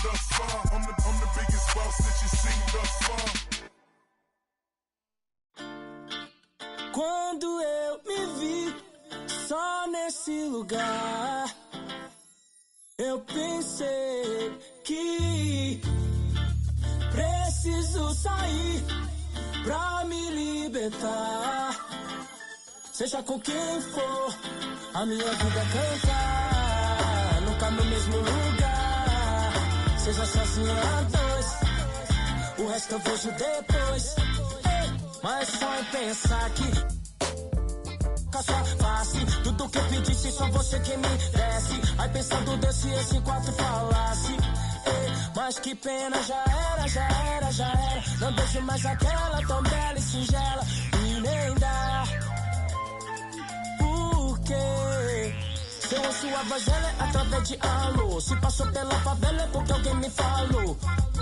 thus far. I'm the biggest boss that you've seen thus far. Quando eu me vi só nesse lugar, eu pensei que preciso sair pra me libertar. Seja com quem for, a minha vida é cantar, nunca no mesmo lugar. Seja sozinho a dois, o resto eu vejo depois. Mas só em pensar que com a sua face, tudo que eu pedisse, só você que me desse. Aí pensando Deus se esse quarto falasse. Mas que pena, já era, já era, já era. Não deixo mais aquela tão bela e singela. E nem dá. Por quê? Se eu ouço a voz dela é através de alô. Se passou pela favela é porque alguém me falou.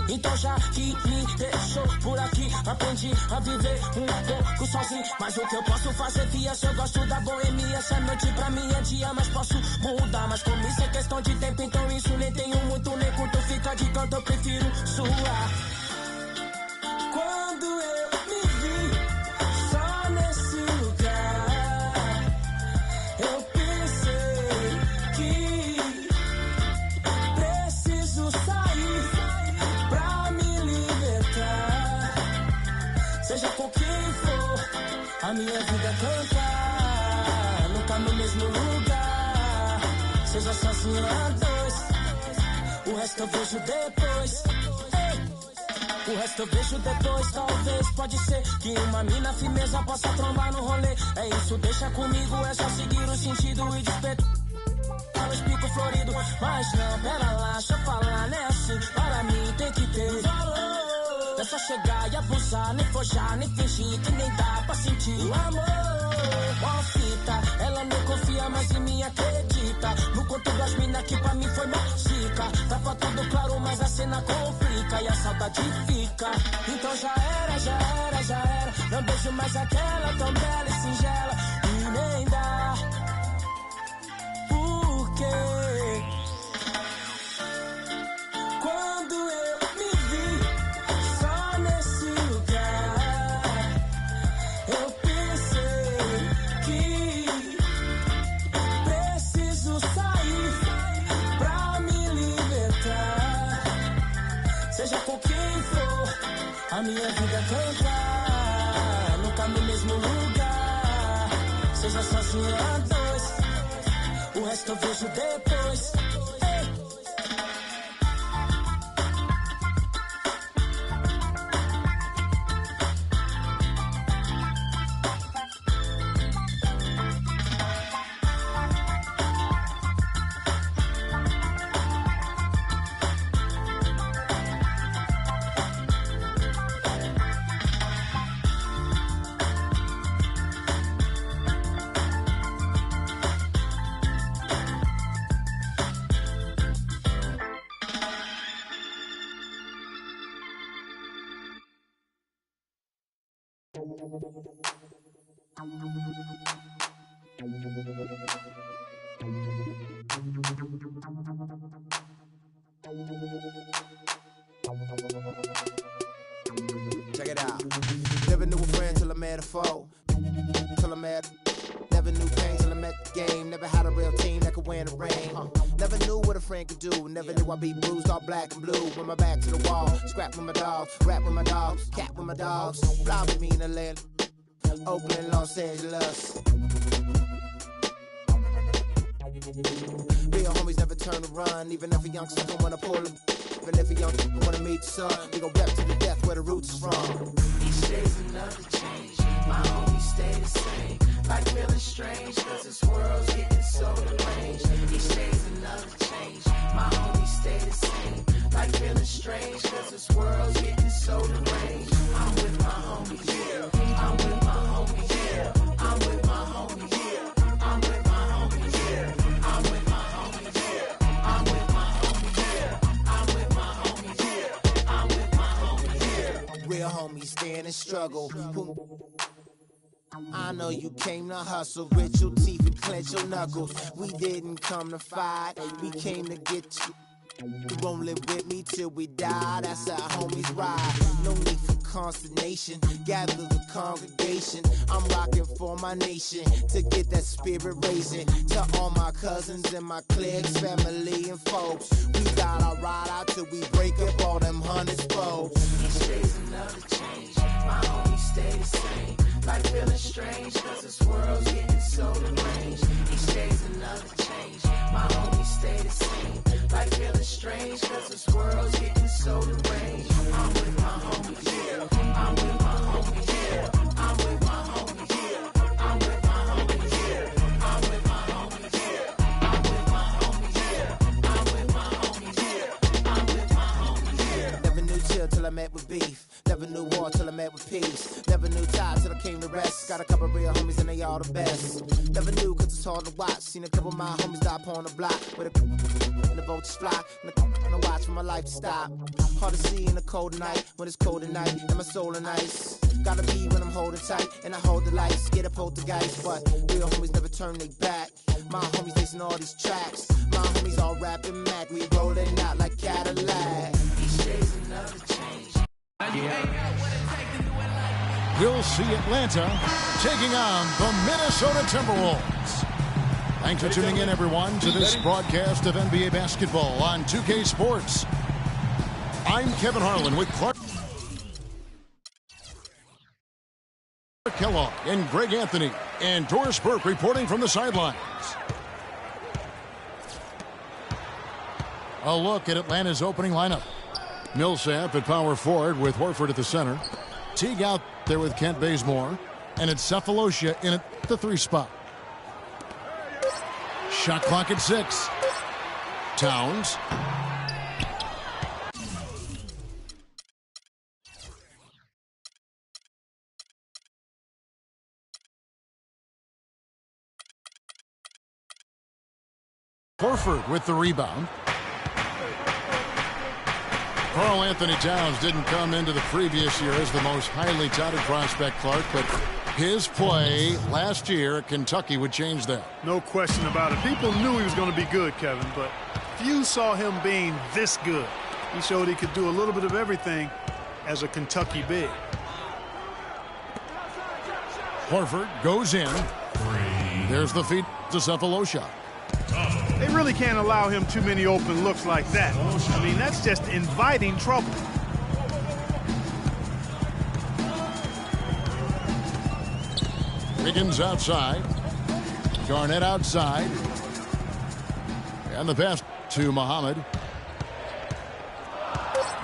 Então já que me deixou por aqui, aprendi a viver um pouco sozinho. Mas o que eu posso fazer, fia, se eu gosto da boemia. Essa noite pra mim é dia, mas posso mudar. Mas como isso é questão de tempo, então isso nem tenho muito, nem curto. Fica de canto, eu prefiro suar. Quando eu me vi só nesse lugar, eu pensei que preciso sair pra me libertar. Seja com quem for, a minha vida é cantar, nunca no mesmo lugar. Seja sozinho a dois, o resto eu vejo depois. O resto eu vejo depois, talvez, pode ser que uma mina firmeza possa trombar no rolê. É isso, deixa comigo, é só seguir o sentido e despeito. Fala pico florido, mas não, pera lá, deixa eu falar, né assim. Para mim tem que ter valor. É só chegar e abusar, nem forjar, nem fingir que nem dá pra sentir o amor. Uma fita, ela não confia mais em mim, acredita. No conto das minas que pra mim foi mágica. Tava tudo claro, mas a cena complica e a saudade fica. Então já era, já era, já era. Não beijo mais aquela tão bela e singela. E nem dá. Por quê? Quando eu me vi só nesse lugar, eu pensei que preciso sair pra me libertar. Seja com quem for, a minha vida é cantar, nunca no mesmo lugar. Seja sozinho a dois, o resto eu vejo depois. Check it out. Never knew a friend till I met a foe. Till I met. Never knew pain till I met the game. Never had a real team that could win the rain. Never knew what a friend could do. Never knew I'd be bruised all black and blue. With my back to the wall. Scrap with my dogs. Rap with my dogs. Cat with my dogs. Fly with me in Atlanta. Oakland, Los Angeles. Real homies never turn to run. Even if a youngster don't wanna pull them. Even if a youngster don't wanna meet the sun. We gon' rep to the death where the roots is from. Each day's another change. My homies stay the same. Like feeling strange, cause this world's getting so deranged. Each day's another change. My homies stay the same. Like feeling strange, cause this world's getting so deranged. I'm with my homies, yeah. I'm with my homies, yeah. I'm with my homies, yeah. I'm with my homies, yeah. I'm with my homies, yeah. I'm with my homies, yeah. I'm with my homies, yeah. I'm with my homies, yeah. Real homies stand and struggle. I know you came to hustle, grit your teeth and clench your knuckles. We didn't come to fight, we came to get you. You won't live with me till we die, that's how homies ride. No need for consternation, gather the congregation. I'm rocking for my nation, to get that spirit raising. To all my cousins and my cliques, family and folks, we gotta ride out till we break up all them hundreds folks. Each day's another change, my homies stay the same. Like feeling strange, cause this world's getting so deranged. Each day's another change, my homies stay the same. Like feeling strange, cause this world's getting so deranged. I'm with my homies, yeah. I'm with my homies, yeah. I'm with my homies, yeah. I'm with my homies, yeah. I'm with my homies, yeah. I'm with my homies, yeah. I'm with my homies, yeah. I'm with my homies, yeah. Never knew chill till I met with beef. Never knew war till I met with peace. Never knew tie till I came to rest. Got a couple real homies and they all the best. Never knew cause it's hard to watch. Seen a couple of my homies die upon the block. With a and the vultures fly. And I watch for my life to stop. Hard to see in the cold night. When it's cold at night and my soul in ice. Gotta be when I'm holding tight. And I hold the lights. Get a poltergeist. But real homies never turn they back. My homies facing all these tracks. My homies all rapping Mac. We rolling out like Cadillac. Each day's another change. We'll see Atlanta taking on the Minnesota Timberwolves. Thanks for tuning in, everyone, to this broadcast of NBA basketball on 2K Sports. I'm Kevin Harlan with Clark Kellogg and Greg Anthony and Doris Burke reporting from the sidelines. A look at Atlanta's opening lineup. Millsap at power forward with Horford at the center. Teague out there with Kent Bazemore. And it's Cephalosha in at the 3 spot. Shot clock at 6. Towns. Horford with the rebound. Karl Anthony Towns didn't come into the previous year as the most highly touted prospect, Clark, but his play last year at Kentucky would change that. No question about it. People knew he was going to be good, Kevin, but few saw him being this good. He showed he could do a little bit of everything as a Kentucky big. Horford goes in. There's the feed to Cephalosha. They really can't allow him too many open looks like that. I mean, that's just inviting trouble. Wiggins outside. Garnett outside. And the pass to Muhammad.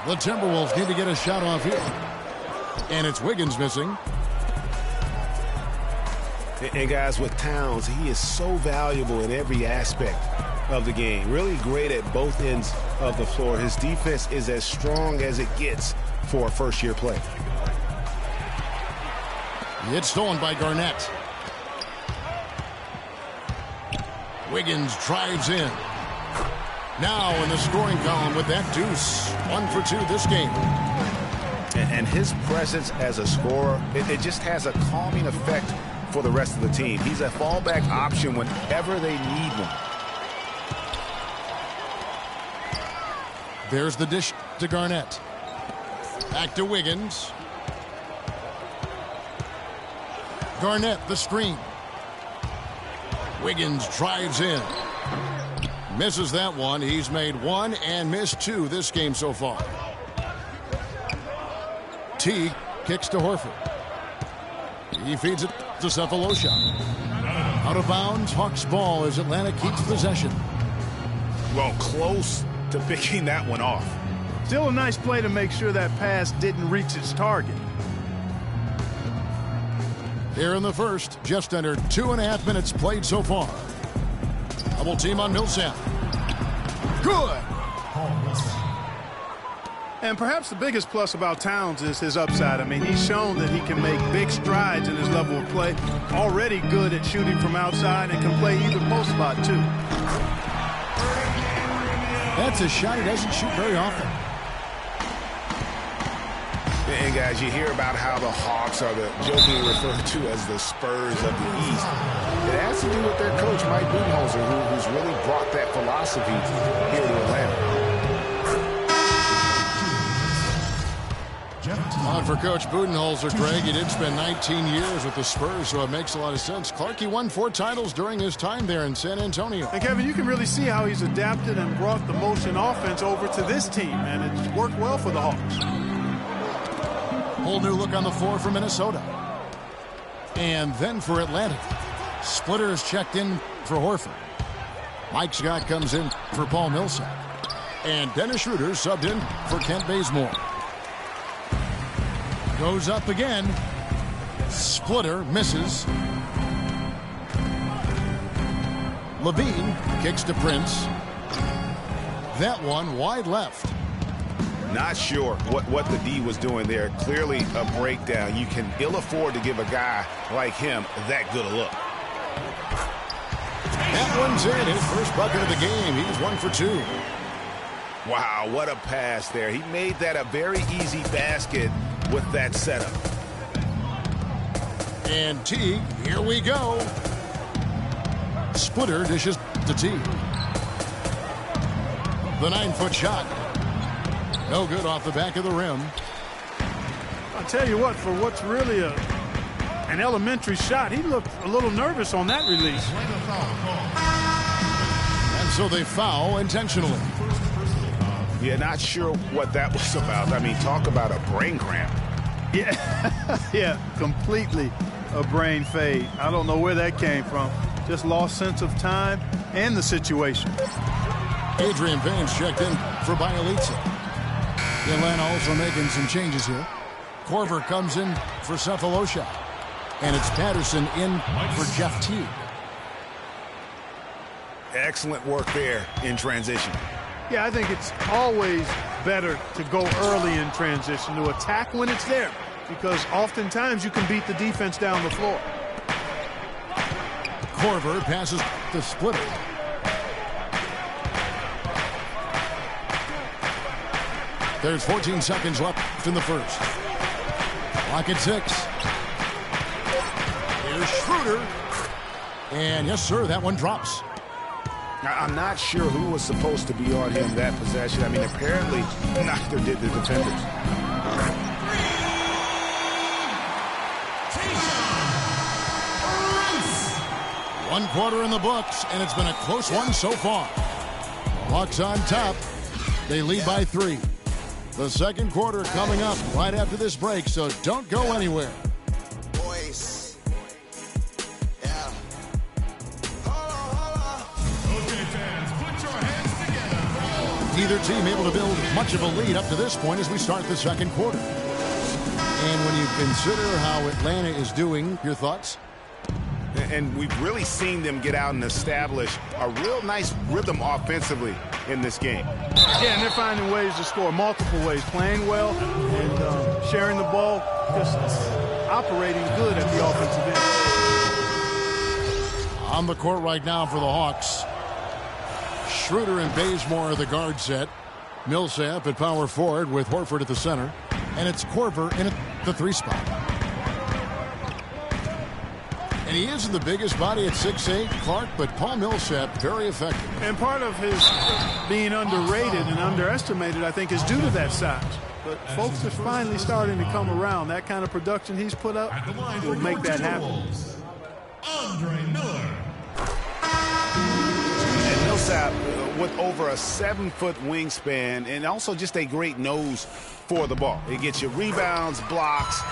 The Timberwolves need to get a shot off here. And it's Wiggins missing. And guys, with Towns, he is so valuable in every aspect of the game. Really great at both ends of the floor. His defense is as strong as it gets for a first-year play. It's stolen by Garnett. Wiggins drives in. Now in the scoring column with that deuce. 1 for 2 this game. And his presence as a scorer, it just has a calming effect for the rest of the team. He's a fallback option whenever they need one. There's the dish to Garnett. Back to Wiggins. Garnett, the screen. Wiggins drives in. Misses that one. He's made 1 and missed 2 this game so far. Teague kicks to Horford. He feeds it to Cephalosha. Out of bounds, Hawks ball as Atlanta keeps possession. Well, close to picking that one off. Still a nice play to make sure that pass didn't reach its target. Here in the first, just under 2.5 minutes played so far. Double team on Millsap. Good. And perhaps the biggest plus about Towns is his upside. I mean, he's shown that he can make big strides in his level of play. Already good at shooting from outside and can play either post spot, too. That's a shot he doesn't shoot very often. And guys, you hear about how the Hawks are jokingly referred to as the Spurs of the East. It has to do with their coach, Mike Budenholzer, who's really brought that philosophy here to Atlanta. Well, for Coach Budenholzer, Greg, he did spend 19 years with the Spurs, so it makes a lot of sense. Clark, he won 4 titles during his time there in San Antonio. And, Kevin, you can really see how he's adapted and brought the motion offense over to this team, and it's worked well for the Hawks. Whole new look on the floor for Minnesota. And then for Atlanta, Splitter is checked in for Horford. Mike Scott comes in for Paul Millsap. And Dennis Schroeder subbed in for Kent Bazemore. Goes up again. Splitter misses. Levine kicks to Prince. That one wide left. Not sure what the D was doing there. Clearly a breakdown. You can ill afford to give a guy like him that good a look. That one's in. His first bucket of the game. He's 1 for 2. Wow, what a pass there. He made that a very easy basket with that setup. And Teague, here we go. Splitter dishes to Teague. The 9-foot shot. No good off the back of the rim. I'll tell you what, for what's really an elementary shot, he looked a little nervous on that release. And so they foul intentionally. Yeah, not sure what that was about. I mean, talk about a brain cramp. Yeah, yeah, completely a brain fade. I don't know where that came from. Just lost sense of time and the situation. Adrian Baines checked in for Bielitsa. Atlanta also making some changes here. Korver comes in for Cephalosha. And it's Patterson in for Jeff Teague. Excellent work there in transition. Yeah, I think it's always better to go early in transition, to attack when it's there, because oftentimes you can beat the defense down the floor. Korver passes to Splitter. There's 14 seconds left in the first. Clock at 6. Here's Schroeder. And yes, sir, that one drops. I'm not sure who was supposed to be on him that possession. I mean, apparently neither did the defenders. One quarter in the books, and it's been a close one so far. Hawks on top. They lead by 3. The second quarter coming up right after this break, so don't go anywhere. Boys. Yeah. Okay, fans, put your hands together. Neither team able to build much of a lead up to this point as we start the second quarter. And when you consider how Atlanta is doing, your thoughts? And we've really seen them get out and establish a real nice rhythm offensively in this game. Yeah, and they're finding ways to score, multiple ways, playing well and sharing the ball, just operating good at the offensive end. On the court right now for the Hawks. Schroeder and Bazemore are the guard set. Millsap at power forward with Horford at the center. And it's Korver in at the 3 spot. And he isn't the biggest body at 6'8", Clark, but Paul Millsap, very effective. And part of his being underrated and underestimated, I think, is due to that size. But folks are finally starting to come around. That kind of production he's put up will make that happen. Andre Miller. And Millsap with over a 7-foot wingspan and also just a great nose for the ball. He gets you rebounds, blocks,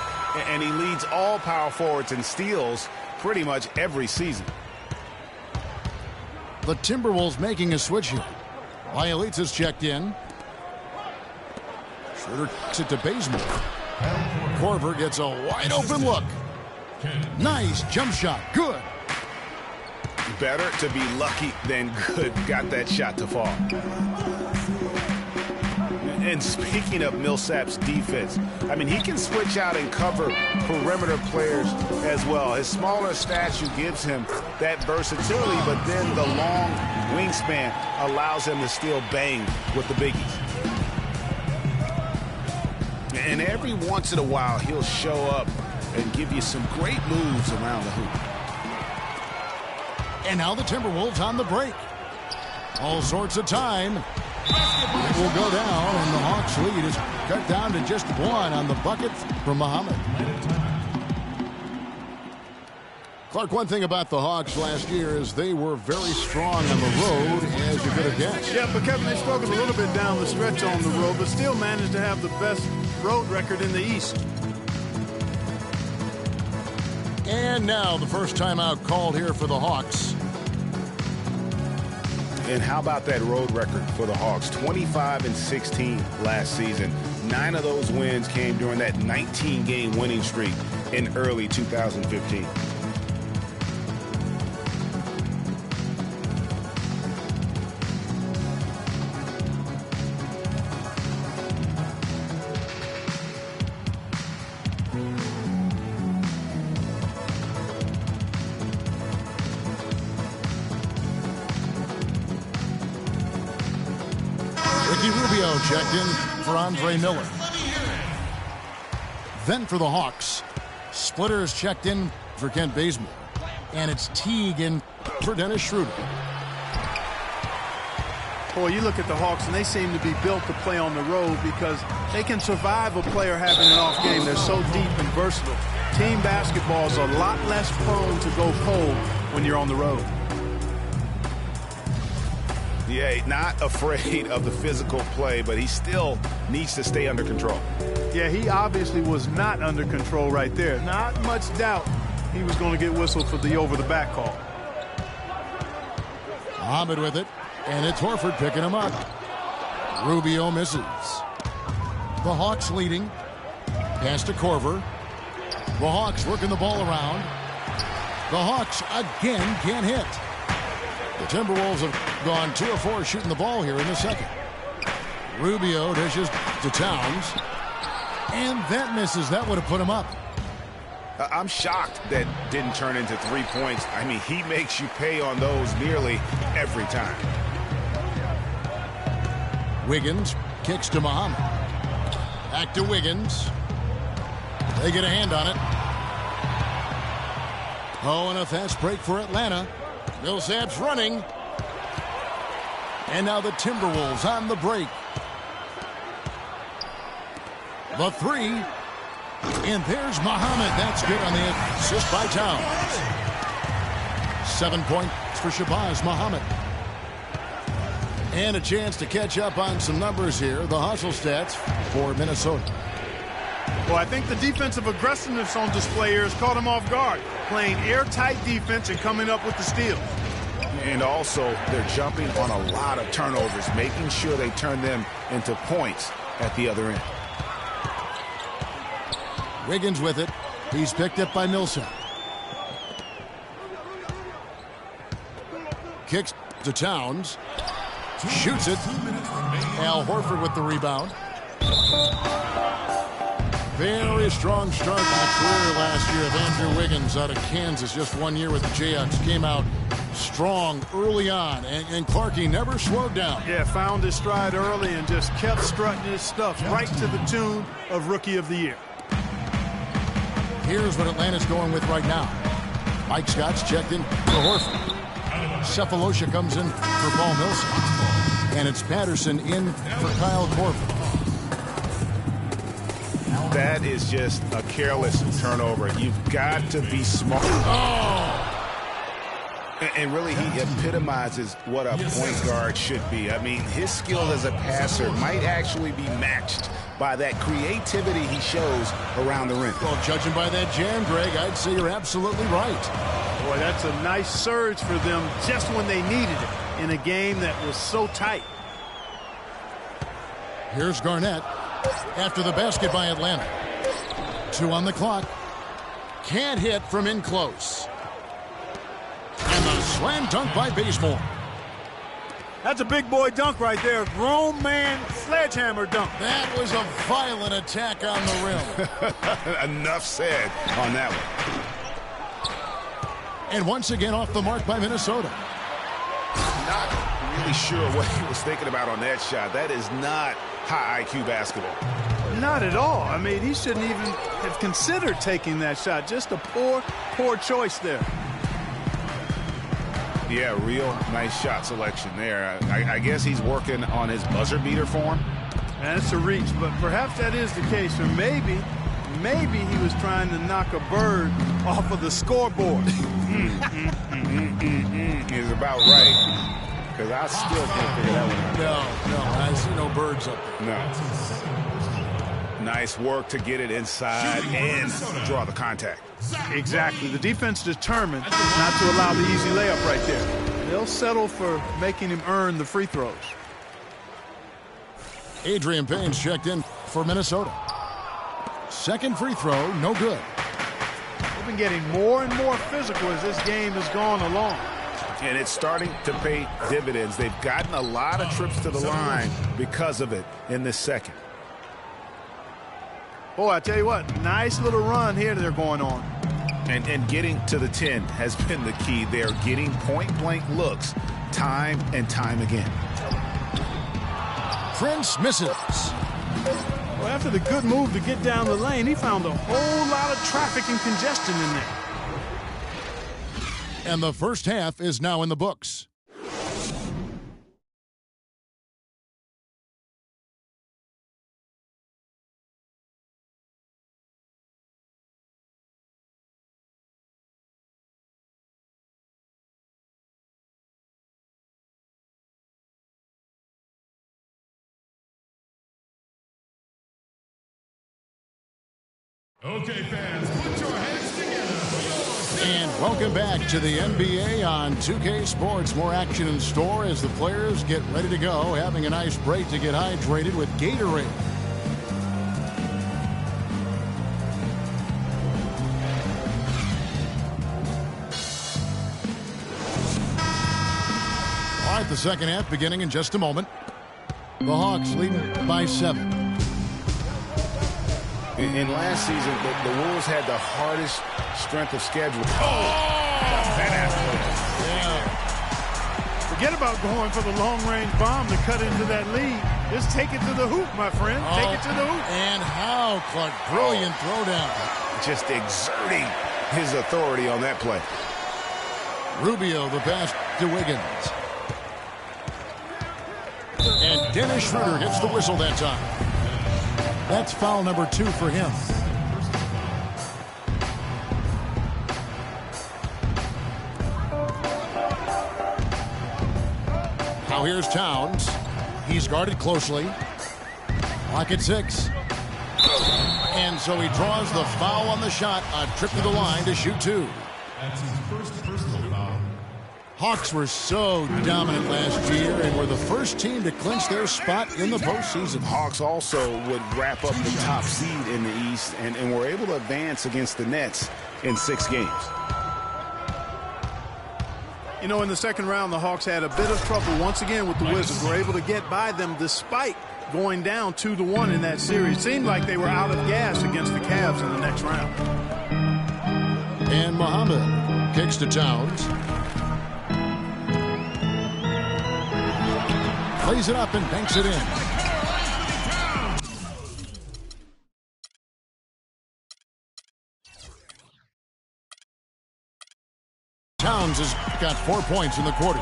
and he leads all power forwards in steals pretty much every season. The Timberwolves making a switch here. Bielitsa's checked in. Schroeder kicks it to Bazemore. Korver gets a wide open look. Nice jump shot. Good. Better to be lucky than good. Got that shot to fall. And speaking of Millsap's defense, I mean, he can switch out and cover perimeter players as well. His smaller stature gives him that versatility, but then the long wingspan allows him to still bang with the biggies. And every once in a while, he'll show up and give you some great moves around the hoop. And now the Timberwolves on the break. All sorts of time. It will go down, and the Hawks Hawks lead is cut down to just 1 on the bucket from Muhammad. Clark, one thing about the Hawks last year is they were very strong on the road, as you could have guessed. Yeah, but Kevin, they struggled a little bit down the stretch on the road, but still managed to have the best road record in the East. And now the first timeout called here for the Hawks. And how about that road record for the Hawks? 25-16 last season. 9 of those wins came during that 19-game winning streak in early 2015. Rubio checked in for Andre Miller. Then for the Hawks, Splitters checked in for Kent Bazemore. And it's Teague in for Dennis Schroeder. Boy, you look at the Hawks, and they seem to be built to play on the road because they can survive a player having an off game. They're so deep and versatile. Team basketball is a lot less prone to go cold when you're on the road. Yeah, not afraid of the physical play, but he still needs to stay under control. Yeah, he obviously was not under control right there. Not much doubt he was going to get whistled for the over-the-back call. Muhammad with it, and it's Horford picking him up. Rubio misses. The Hawks leading. Pass to Korver. The Hawks working the ball around. The Hawks again can't hit. The Timberwolves have gone 2 of 4 shooting the ball here in the second. Rubio dishes to Towns. And that misses. That would have put him up. I'm shocked that didn't turn into 3 points. I mean, he makes you pay on those nearly every time. Wiggins kicks to Muhammad. Back to Wiggins. They get a hand on it. Oh, and a fast break for Atlanta. Millsap's running. And now the Timberwolves on the break. The 3. And there's Muhammad. That's good on the assist by Towns. 7 points for Shabazz Muhammad. And a chance to catch up on some numbers here. The hustle stats for Minnesota. Well, I think the defensive aggressiveness on display here has caught him off guard. Playing airtight defense and coming up with the steals. And also, they're jumping on a lot of turnovers, making sure they turn them into points at the other end. Wiggins with it. He's picked up by Millsap. Kicks to Towns. Shoots it. Al Horford with the rebound. Very strong start to the career last year of Andrew Wiggins out of Kansas. Just 1 year with the Jayhawks. Came out strong early on. And Clarkie never slowed down. Yeah, found his stride early and just kept strutting his stuff right to the tune of Rookie of the Year. Here's what Atlanta's going with right now. Mike Scott's checked in for Horford. Cephalosha comes in for Paul Millsap. And it's Patterson in for Kyle Korver. That is just a careless turnover. You've got to be smart. Oh! And really, he epitomizes what a point guard should be. I mean, his skill as a passer might actually be matched by that creativity he shows around the rim. Well, judging by that jam, Greg, I'd say you're absolutely right. Boy, that's a nice surge for them just when they needed it in a game that was so tight. Here's Garnett after the basket by Atlanta. 2 on the clock. Can't hit from in close. And the slam dunk by Bazemore. That's a big boy dunk right there. Grown man sledgehammer dunk. That was a violent attack on the rim. Enough said on that one. And once again off the mark by Minnesota. Not really sure what he was thinking about on that shot. That is not high IQ basketball. Not at all. I mean, he shouldn't even have considered taking that shot. Just a poor choice there. Yeah, real nice shot selection there. I guess he's working on his buzzer beater form. That's a reach, but perhaps that is the case. Or maybe he was trying to knock a bird off of the scoreboard. Is about right. Because I still can't figure that one out. No, I see no birds up there. No. Nice work to get it inside and draw the contact. Exactly. The defense determined not to allow the easy layup right there. They'll settle for making him earn the free throws. Adrian Payne's checked in for Minnesota. Second free throw, no good. They've been getting more and more physical as this game has gone along. And it's starting to pay dividends. They've gotten a lot of trips to the line because of it in this second. Boy, I tell you what, nice little run here they're going on. And getting to the 10 has been the key. They're getting point-blank looks time and time again. Prince misses. Well, after the good move to get down the lane, he found a whole lot of traffic and congestion in there. And the first half is now in the books. Okay, fans, put your hands together. And welcome back to the NBA on 2K Sports. More action in store as the players get ready to go, having a nice break to get hydrated with Gatorade. All right, the second half beginning in just a moment. The Hawks leading by 7. In last season, the Wolves had the hardest strength of schedule. Forget about going for the long-range bomb to cut into that lead. Just take it to the hoop, my friend. Take it to the hoop. And how, Clark. Brilliant throwdown. Just exerting his authority on that play. Rubio, the pass to Wiggins. And Dennis Schroeder gets the whistle that time. That's foul number 2 for him. Now here's Towns. He's guarded closely. Clock at 6. And so he draws the foul on the shot. A trip to the line to shoot 2. That's his first personal foul. Hawks were so dominant last year and were the first team to clinch their spot in the postseason. Hawks also would wrap up the top seed in the East and were able to advance against the Nets in 6 games. You know, in the second round, the Hawks had a bit of trouble once again with the Wizards. Were able to get by them despite going down 2-1 in that series. Seemed like they were out of gas against the Cavs in the next round. And Muhammad kicks to Towns. Plays it up and banks it in. Towns has got 4 points in the quarter.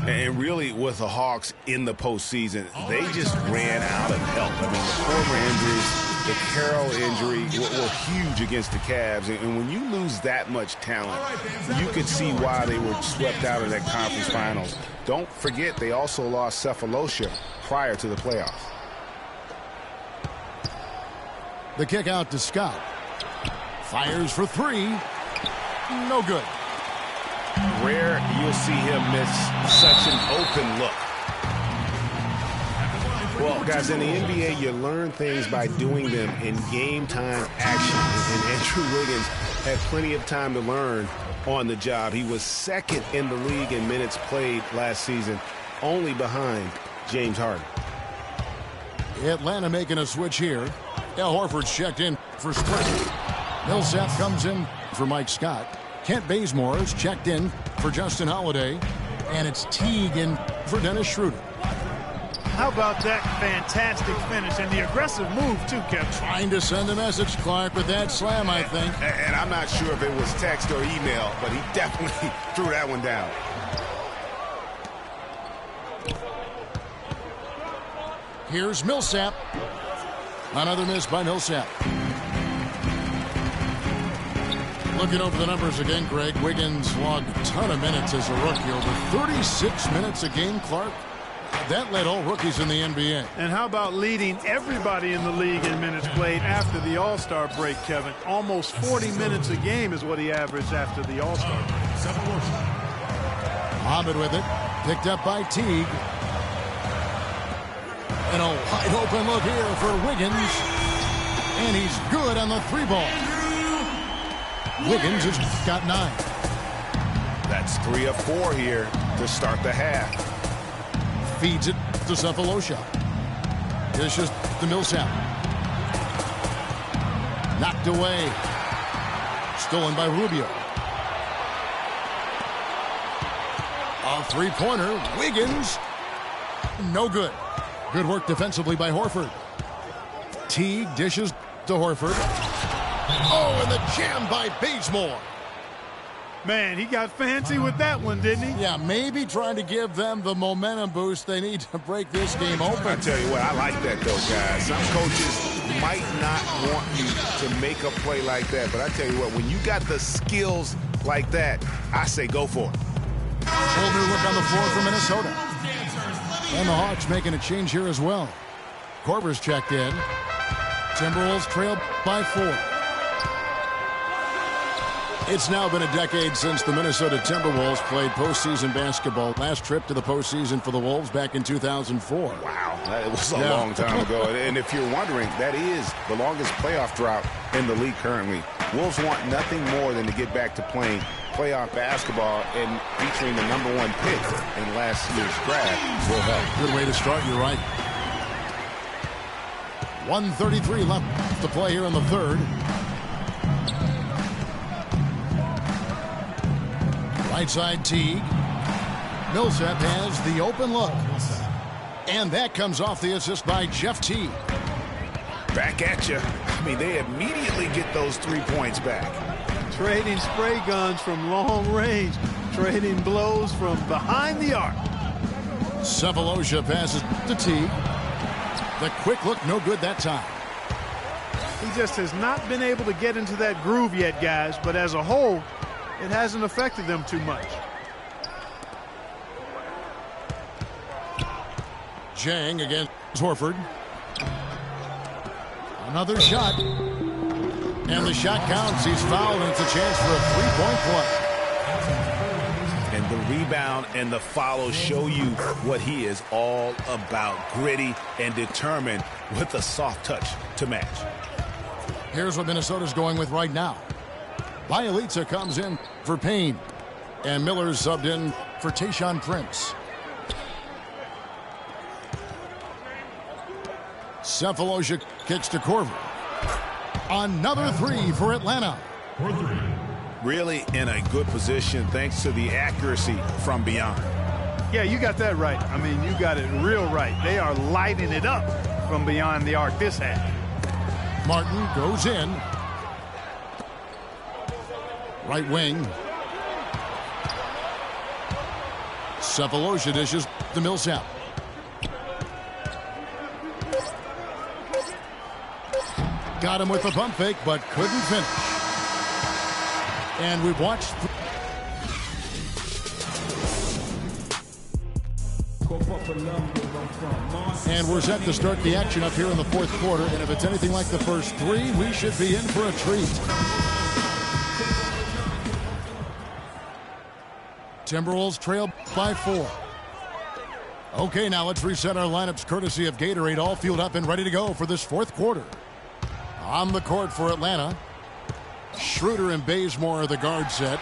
And really, with the Hawks in the postseason, they just ran out of help. I mean, the Korver injuries, the Carroll injury were huge against the Cavs. And when you lose that much talent, you could see why they were swept out of that conference finals. Don't forget, they also lost Cephalosha prior to the playoffs. The kick out to Scott. Fires for 3. No good. Rare you'll see him miss such an open look. Well, guys, in the NBA, you learn things by doing them in game-time action. And Andrew Wiggins had plenty of time to learn on the job. He was second in the league in minutes played last season, only behind James Harden. Atlanta making a switch here. Al Horford's checked in for Spring. Millsap comes in for Mike Scott. Kent Bazemore's checked in for Justin Holiday. And it's Teague in for Dennis Schroeder. How about that fantastic finish and the aggressive move, too, Kevin? Trying to send a message, Clark, with that slam, I think. And I'm not sure if it was text or email, but he definitely threw that one down. Here's Millsap. Another miss by Millsap. Looking over the numbers again, Greg. Wiggins logged a ton of minutes as a rookie. Over 36 minutes a game, Clark. That led all rookies in the NBA. And how about leading everybody in the league in minutes played after the All-Star break, Kevin? Almost 40 minutes a game is what he averaged after the All-Star break. Muhammad with it. Picked up by Teague. And a wide open look here for Wiggins. And he's good on the three ball. Wiggins has got 9. That's 3 of 4 here to start the half. Feeds it to Cephalosha. Dishes to Millsap. Knocked away. Stolen by Rubio. A three-pointer. Wiggins. No good. Good work defensively by Horford. Teague dishes to Horford. Oh, and the jam by Bazemore. Man, he got fancy with that one, didn't he? Yeah, maybe trying to give them the momentum boost they need to break this game open. I tell you what, I like that, though, guys. Some coaches might not want you to make a play like that, but I tell you what, when you got the skills like that, I say go for it. Whole new look on the floor for Minnesota. And the Hawks making a change here as well. Korver's checked in. Timberwolves trail by 4. It's now been a decade since the Minnesota Timberwolves played postseason basketball. Last trip to the postseason for the Wolves back in 2004. Wow, that was a long time ago. And if you're wondering, that is the longest playoff drought in the league currently. Wolves want nothing more than to get back to playing playoff basketball, and featuring the #1 pick in last year's draft will help. Good way to start, you're right. 1:33 left to play here in the third. Right side Teague. Millsap has the open look. And that comes off the assist by Jeff Teague. Back at you. I mean, they immediately get those 3 points back. Trading spray guns from long range. Trading blows from behind the arc. Cephalosha passes to Teague. The quick look, no good that time. He just has not been able to get into that groove yet, guys. But as a whole, it hasn't affected them too much. Jang against Horford. Another shot. And the shot counts. He's fouled, and it's a chance for a three-point play. And the rebound and the follow show you what he is all about. Gritty and determined with a soft touch to match. Here's what Minnesota's going with right now. Bielitsa comes in for Payne. And Miller's subbed in for Tayshaun Prince. Cephalosha kicks to Korver. Another three for Atlanta. Really in a good position thanks to the accuracy from beyond. Yeah, you got that right. I mean, you got it real right. They are lighting it up from beyond the arc this half. Martin goes in. Right wing. Cephalosha dishes to Millsap. Got him with the pump fake, but couldn't finish. And we've watched. And we're set to start the action up here in the fourth quarter. And if it's anything like the first three, we should be in for a treat. Timberwolves trail by 4. Okay, now let's reset our lineups courtesy of Gatorade, all fueled up and ready to go for this fourth quarter. On the court for Atlanta, Schroeder and Bazemore are the guard set.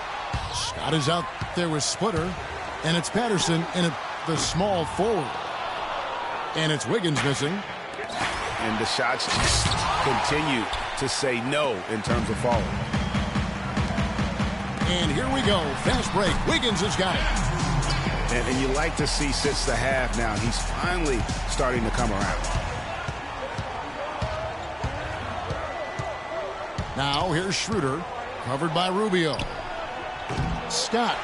Scott is out there with Splitter, and it's Patterson in the small forward. And it's Wiggins missing. And the shots just continue to say no in terms of falling. And here we go. Fast break. Wiggins has got it. And you like to see since the half now, he's finally starting to come around. Now here's Schroeder, covered by Rubio. Scott.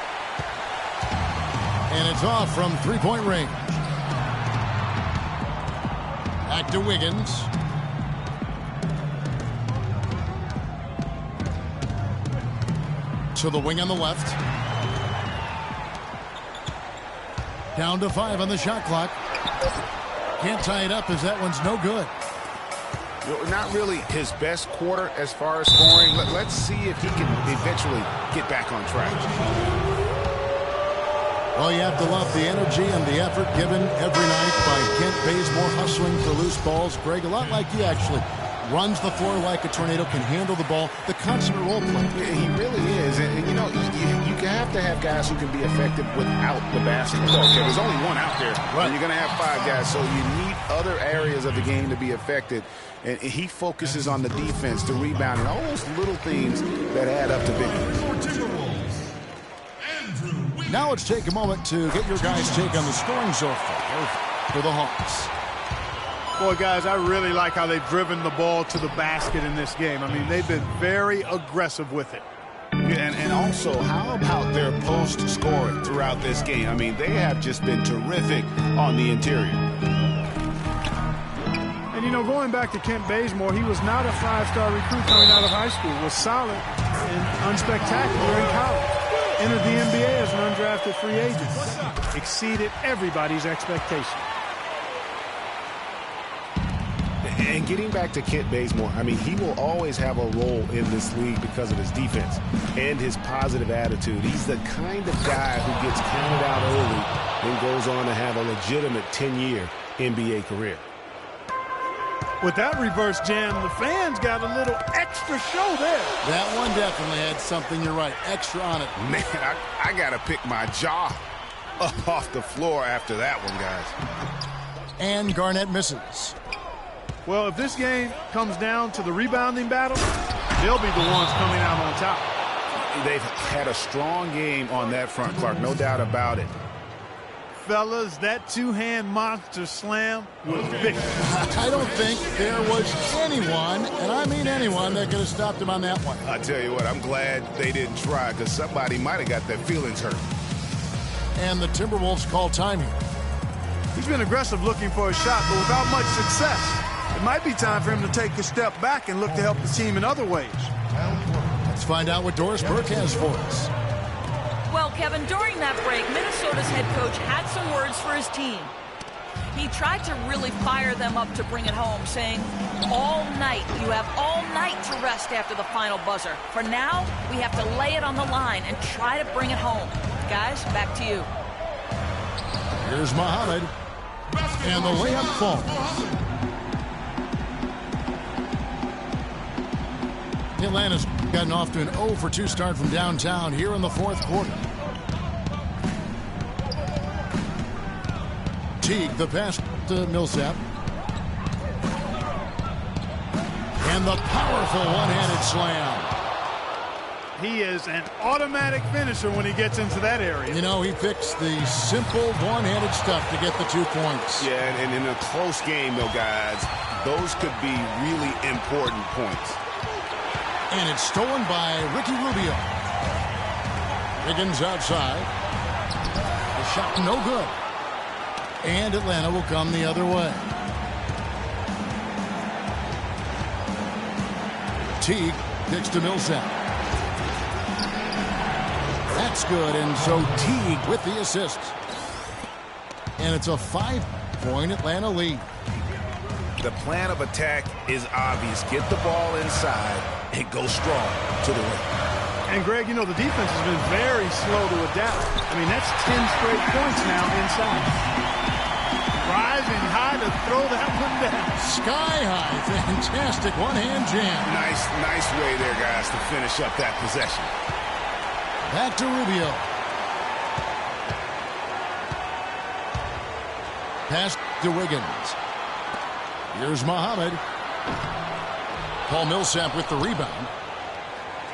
And it's off from three-point range. Back to Wiggins. To the wing on the left. Down to 5 on the shot clock. Can't tie it up as that one's no good. Not really his best quarter as far as scoring. Let's see if he can eventually get back on track. Well, you have to love the energy and the effort given every night by Kent Bazemore, hustling for loose balls. Greg, a lot like you actually. Runs the floor like a tornado, can handle the ball. The consummate role player. Yeah, he really is. And you know, you have to have guys who can be effective without the basketball. Okay, there's only one out there. Right. And you're going to have 5 guys. So you need other areas of the game to be effective. And he focuses on the defense, the rebounding, all those little things that add up to victory. Now let's take a moment to get your guys' take on the scoring so far for the Hawks. Boy, guys, I really like how they've driven the ball to the basket in this game. I mean, they've been very aggressive with it. Yeah, and also, how about their post scoring throughout this game? I mean, they have just been terrific on the interior. And, you know, going back to Kent Bazemore, he was not a 5-star recruit coming out of high school. Was solid and unspectacular in college. Entered the NBA as an undrafted free agent. Exceeded everybody's expectations. And getting back to Kent Bazemore, I mean, he will always have a role in this league because of his defense and his positive attitude. He's the kind of guy who gets counted out early and goes on to have a legitimate 10-year NBA career. With that reverse jam, the fans got a little extra show there. That one definitely had something, you're right, extra on it. Man, I got to pick my jaw up off the floor after that one, guys. And Garnett misses. Well, if this game comes down to the rebounding battle, they'll be the ones coming out on top. They've had a strong game on that front, Clark, no doubt about it. Fellas, that two-hand monster slam was big. I don't think there was anyone, and I mean anyone, that could have stopped him on that one. I tell you what, I'm glad they didn't try because somebody might have got their feelings hurt. And the Timberwolves call time here. He's been aggressive looking for a shot, but without much success. It might be time for him to take a step back and look to help the team in other ways. Let's find out what Doris Burke has for us. Well, Kevin, during that break, Minnesota's head coach had some words for his team. He tried to really fire them up to bring it home, saying, all night, you have all night to rest after the final buzzer. For now, we have to lay it on the line and try to bring it home. Guys, back to you. Here's Muhammad, and the layup falls. Atlanta's gotten off to an 0 for 2 start from downtown here in the 4th quarter. Teague, the pass to Millsap. And the powerful one-handed slam. He is an automatic finisher when he gets into that area. You know, he picks the simple one-handed stuff to get the 2 points. Yeah, and in a close game, though, guys, those could be really important points. And it's stolen by Ricky Rubio. Wiggins outside. The shot no good. And Atlanta will come the other way. Teague kicks to Millsap. That's good, and so Teague with the assist. And it's a 5-point Atlanta lead. The plan of attack is obvious. Get the ball inside and go strong to the rim. And, Greg, you know, the defense has been very slow to adapt. I mean, that's 10 straight points now inside. Rising high to throw that one down. Sky high. Fantastic one-hand jam. Nice way there, guys, to finish up that possession. Back to Rubio. Pass to Wiggins. Here's Muhammad. Paul Millsap with the rebound.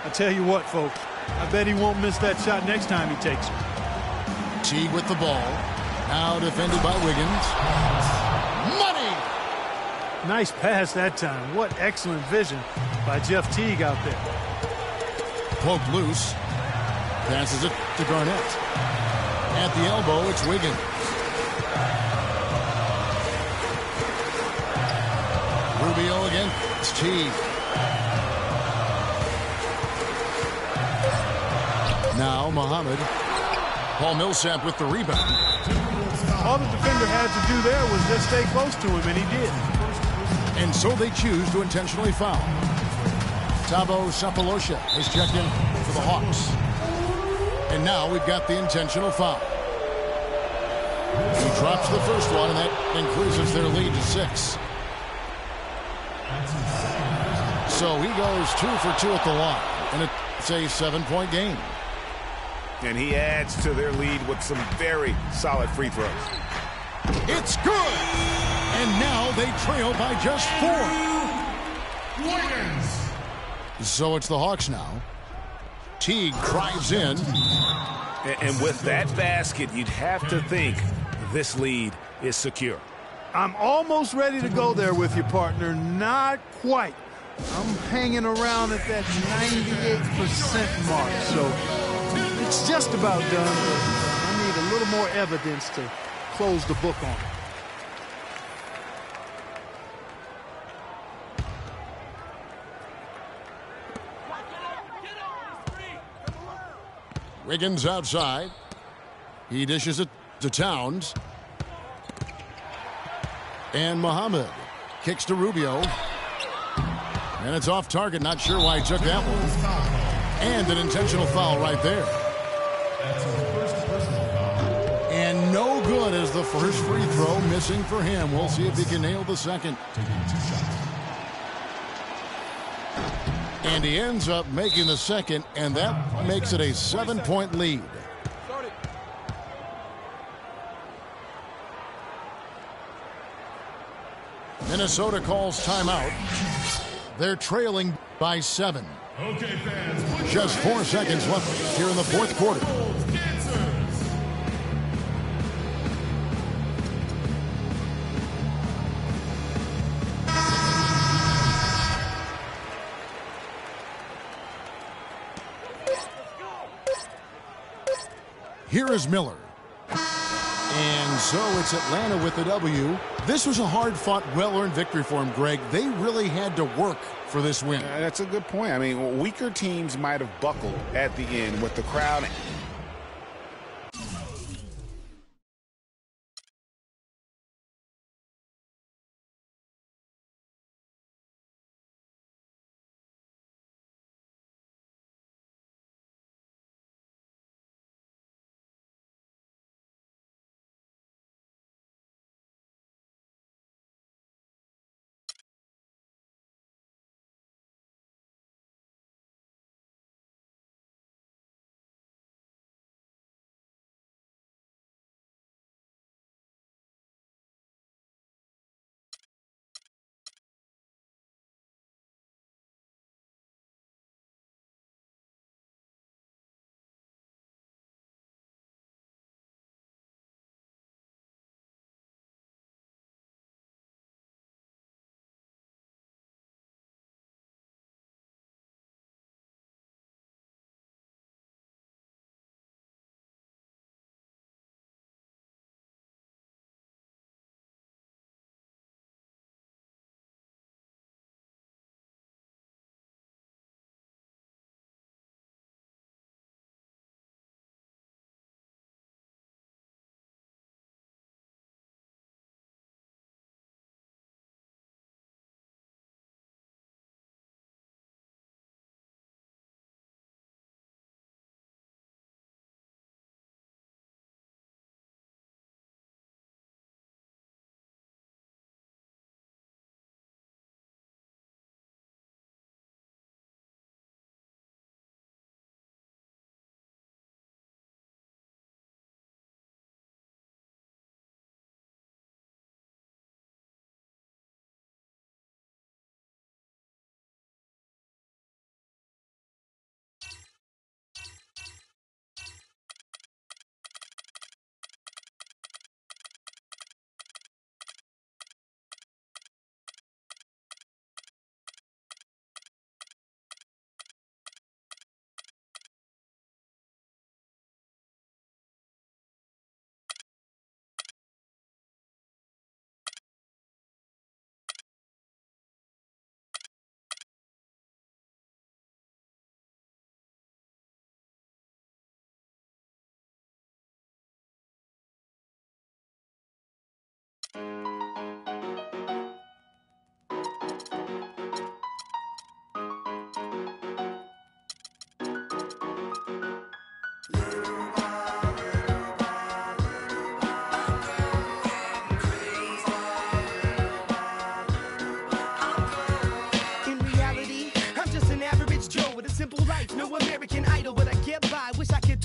I tell you what, folks, I bet he won't miss that shot next time he takes it. Teague with the ball. Now defended by Wiggins. Money! Nice pass that time. What excellent vision by Jeff Teague out there. Poked loose. Passes it to Garnett. At the elbow, it's Wiggins. Rubio against Teague. Now Muhammad. Paul Millsap with the rebound. All the defender had to do there was just stay close to him, and he did. And so they choose to intentionally foul. Thabo Sapolosha is checked in for the Hawks. And now we've got the intentional foul. He drops the first one, and that increases their lead to 6. So he goes 2 for 2 at the line, and it's a 7-point game. And he adds to their lead with some very solid free throws. It's good! And now they trail by just 4. So it's the Hawks now. Teague drives in. And with that basket, you'd have to think this lead is secure. I'm almost ready to go there with you, partner. Not quite. I'm hanging around at that 98% mark, so it's just about done, but I need a little more evidence to close the book on it. Wiggins outside. He dishes it to Towns. And Muhammad kicks to Rubio. And it's off target. Not sure why he took that one. And an intentional foul right there. And no good as the first free throw missing for him. We'll see if he can nail the second. And he ends up making the second, and that makes it a 7-point lead. Minnesota calls timeout. They're trailing by 7. Okay, fans. Just 4 seconds left here in the fourth quarter. Here is Miller. And so it's Atlanta with the W. This was a hard-fought, well-earned victory for him, Greg. They really had to work for this win. That's a good point. I mean, weaker teams might have buckled at the end with the crowd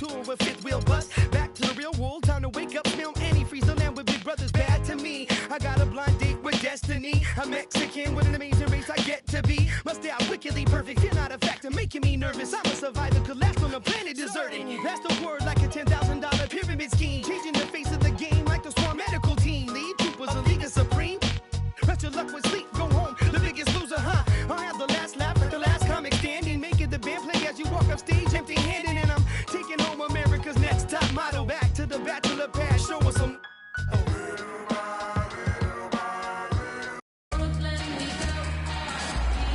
tour with fifth wheel bus. Back to the real world, time to wake up, smell antifreeze. The land with big brothers bad to me. I got a blind date with destiny. A Mexican with an amazing race I get to be. Must stay out wickedly perfect. You're not a factor, making me nervous. I'm a survivor, collapsed on the planet deserted. That's the word, like a $10,000 pyramid scheme. Changing the face of the game like the Swarm medical team. Lead troopers, a league of supreme. Rest your luck with sleep, go home. The biggest loser, huh? I have the last lap, the last comic standing. Making the band play as you walk up stage empty-handed. And I'm taking home America's next top model. Back to the bachelor pad, show us some.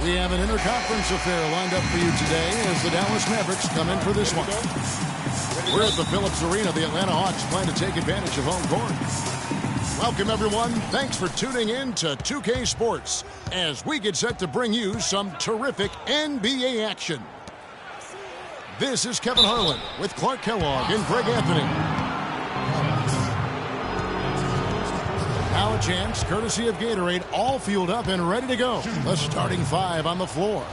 We have an interconference affair lined up for you today as the Dallas Mavericks come in for this one. We're at the Phillips Arena. The Atlanta Hawks plan to take advantage of home court. Welcome, everyone. Thanks for tuning in to 2K Sports as we get set to bring you some terrific NBA action. This is Kevin Harlan with Clark Kellogg and Greg Anthony. Now a chance, courtesy of Gatorade, all fueled up and ready to go. The starting five on the floor.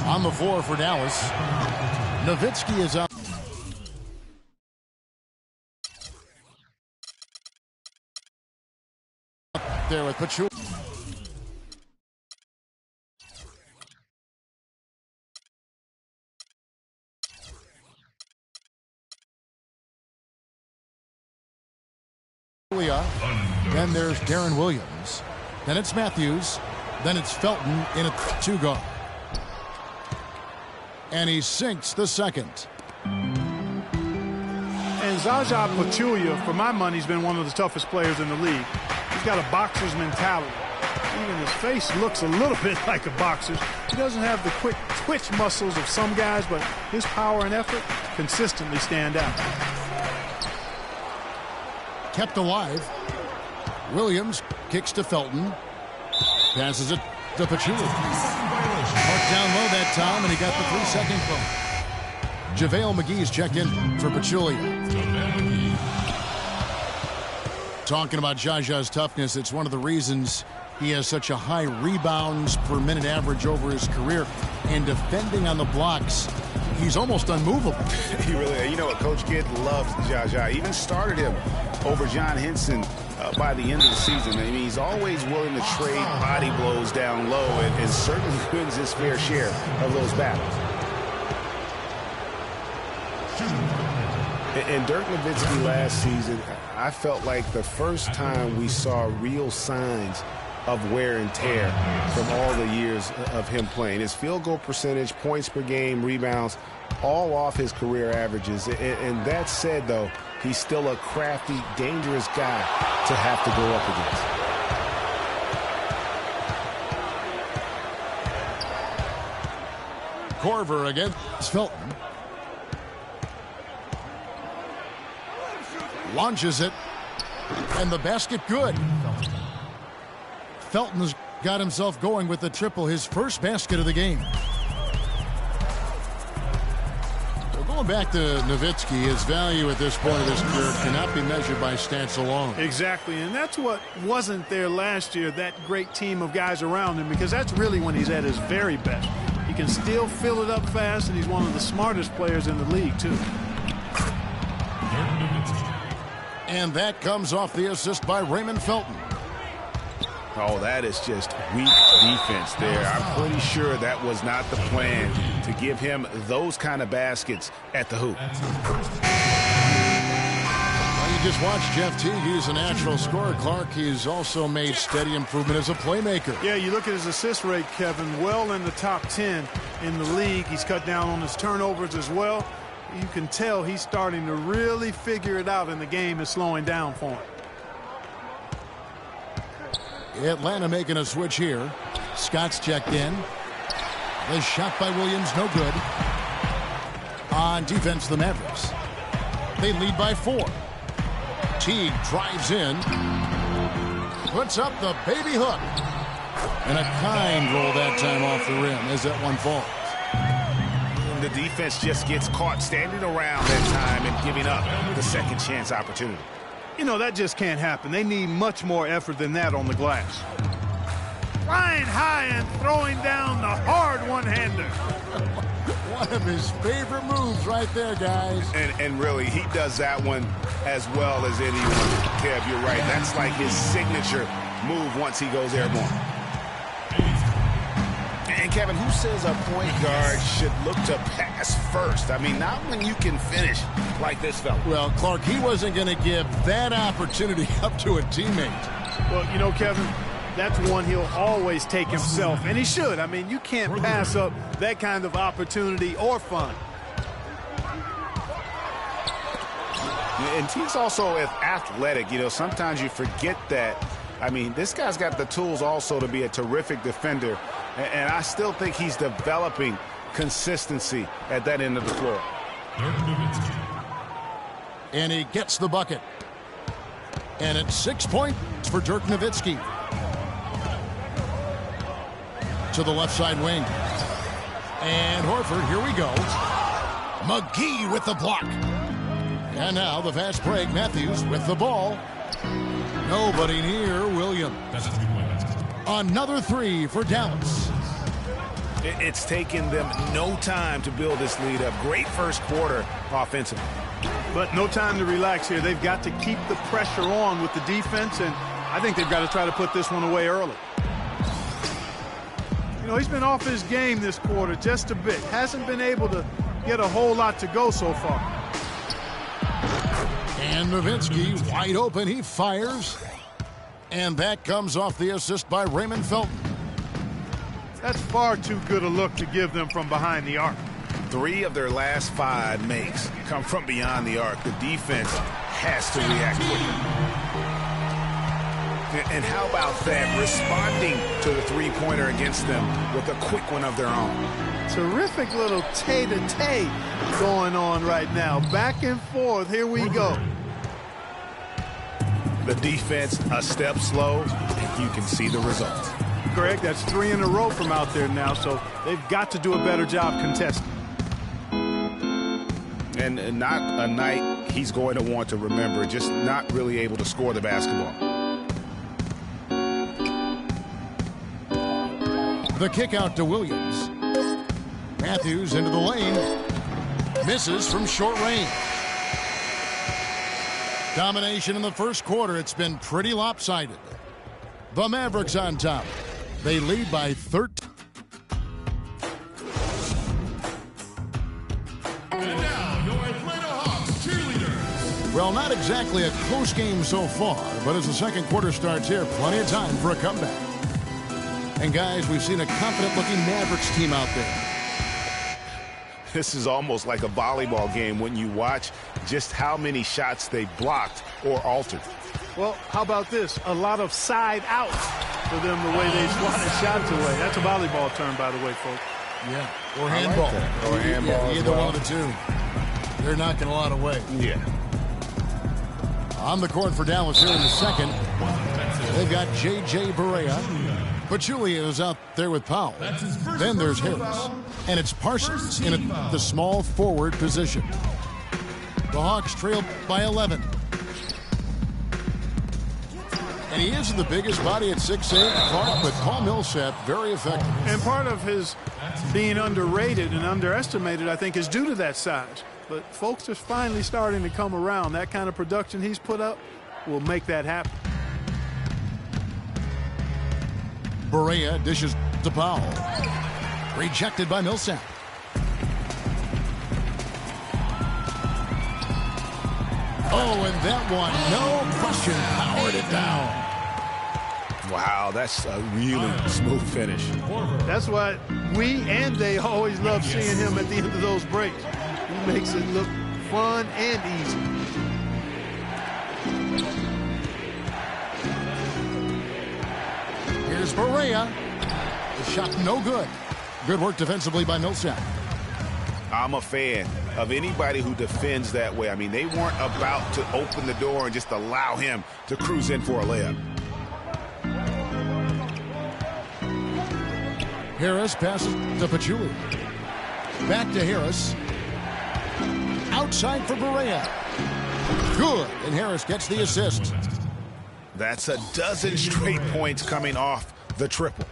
On the floor for Dallas, Nowitzki is up. There with Pachulia. Then there's Darren Williams. Then it's Matthews. Then it's Felton in a two-guard. And he sinks the second. And Zaza Pachulia, for my money, has been one of the toughest players in the league. He's got a boxer's mentality. Even his face looks a little bit like a boxer's. He doesn't have the quick twitch muscles of some guys, but his power and effort consistently stand out. Kept alive. Williams kicks to Felton. Passes it to Pachulia. Marked down low that time, and he got the 3-second phone. JaVale McGee's checked in for Pachulia. Talking about Jaja's toughness, it's one of the reasons he has such a high rebounds per minute average over his career. And defending on the blocks, he's almost unmovable. He really, you know what, Coach Kidd loves Jaja. Even started him over John Henson by the end of the season. I mean, he's always willing to trade body blows down low and certainly wins his fair share of those battles. And Dirk Nowitzki last season, I felt like the first time we saw real signs of wear and tear from all the years of him playing. His field goal percentage, points per game, rebounds, all off his career averages. And that said, though, he's still a crafty, dangerous guy to have to go up against. Corver against Felton. Launches it. And the basket good. Felton's got himself going with the triple, his first basket of the game. Going back to Nowitzki, his value at this point of his career cannot be measured by stats alone. Exactly, and that's what wasn't there last year, that great team of guys around him, because that's really when he's at his very best. He can still fill it up fast, and he's one of the smartest players in the league, too. And that comes off the assist by Raymond Felton. Oh, that is just weak defense there. I'm pretty sure that was not the plan to give him those kind of baskets at the hoop. Well, you just watched Jeff Teague. He's a natural scorer. Clark, he's also made steady improvement as a playmaker. Yeah, you look at his assist rate, Kevin, well in the top 10 in the league. He's cut down on his turnovers as well. You can tell he's starting to really figure it out, and the game is slowing down for him. Atlanta making a switch here. Scott's checked in. The shot by Williams, no good. On defense, the Mavericks. They lead by 4. Teague drives in. Puts up the baby hook. And a kind roll that time off the rim as that one falls. The defense just gets caught standing around that time and giving up the second chance opportunity. You know, that just can't happen. They need much more effort than that on the glass. Flying high and throwing down the hard one-hander. One of his favorite moves right there, guys. And really, he does that one as well as anyone. Kev, you're right. That's like his signature move once he goes airborne. And Kevin, who says a point guard should look to pass first? I mean, not when you can finish like this fella. Well, Clark, he wasn't going to give that opportunity up to a teammate. Well, you know, Kevin, that's one he'll always take himself, and he should. I mean, you can't pass up that kind of opportunity or fun. And he's also athletic. You know, sometimes you forget that. I mean, this guy's got the tools also to be a terrific defender, and I still think he's developing consistency at that end of the floor. And he gets the bucket. And it's 6 points for Dirk Nowitzki. To the left side wing. And Horford, here we go. McGee with the block. And now the fast break. Matthews with the ball. Nobody near Williams. Another three for Dallas. It's taken them no time to build this lead up. Great first quarter offensively. But no time to relax here. They've got to keep the pressure on with the defense, and I think they've got to try to put this one away early. You know, he's been off his game this quarter just a bit. Hasn't been able to get a whole lot to go so far. And Nowitzki wide open. He fires. And that comes off the assist by Raymond Felton. That's far too good a look to give them from behind the arc. 3 of their last 5 makes come from beyond the arc. The defense has to react quickly. And how about that? Responding to the three-pointer against them with a quick one of their own. Terrific little tay-to-tay going on right now. Back and forth. Here we go. The defense a step slow, and you can see the results. Greg, that's 3 in a row from out there now, so they've got to do a better job contesting. And not a night he's going to want to remember, just not really able to score the basketball. The kick out to Williams. Matthews into the lane. Misses from short range. Domination in the first quarter. It's been pretty lopsided. The Mavericks on top. They lead by 13. And now, your Atlanta Hawks cheerleaders. Well, not exactly a close game so far, but as the second quarter starts here, plenty of time for a comeback. And guys, we've seen a confident-looking Mavericks team out there. This is almost like a volleyball game when you watch just how many shots they blocked or altered. Well, how about this? A lot of side outs for them the way they swatted shots away. That's a volleyball term, by the way, folks. Yeah, or handball. Or handball. Yeah, either one of the two. They're knocking a lot away. Yeah. On the court for Dallas here in the second. They've got J.J. Barea. Pachulia is out there with Powell. Then there's Harris. And it's Parsons in the small forward position. The Hawks trail by 11. And he is the biggest body at 6'8", Clark, but Paul Millsap very effective. And part of his being underrated and underestimated, I think, is due to that size. But folks are finally starting to come around. That kind of production he's put up will make that happen. Barea dishes to Powell. Rejected by Millsap. Oh, and that one, no question, powered it down. Wow, that's a really smooth finish. That's why we and they always love seeing him at the end of those breaks. He makes it look fun and easy. Here's Barea. The shot no good. Good work defensively by Millsap. I'm a fan of anybody who defends that way. I mean, they weren't about to open the door and just allow him to cruise in for a layup. Harris passes to Pachulia. Back to Harris. Outside for Barea. Good, and Harris gets the assist. That's a dozen straight points coming off the triple.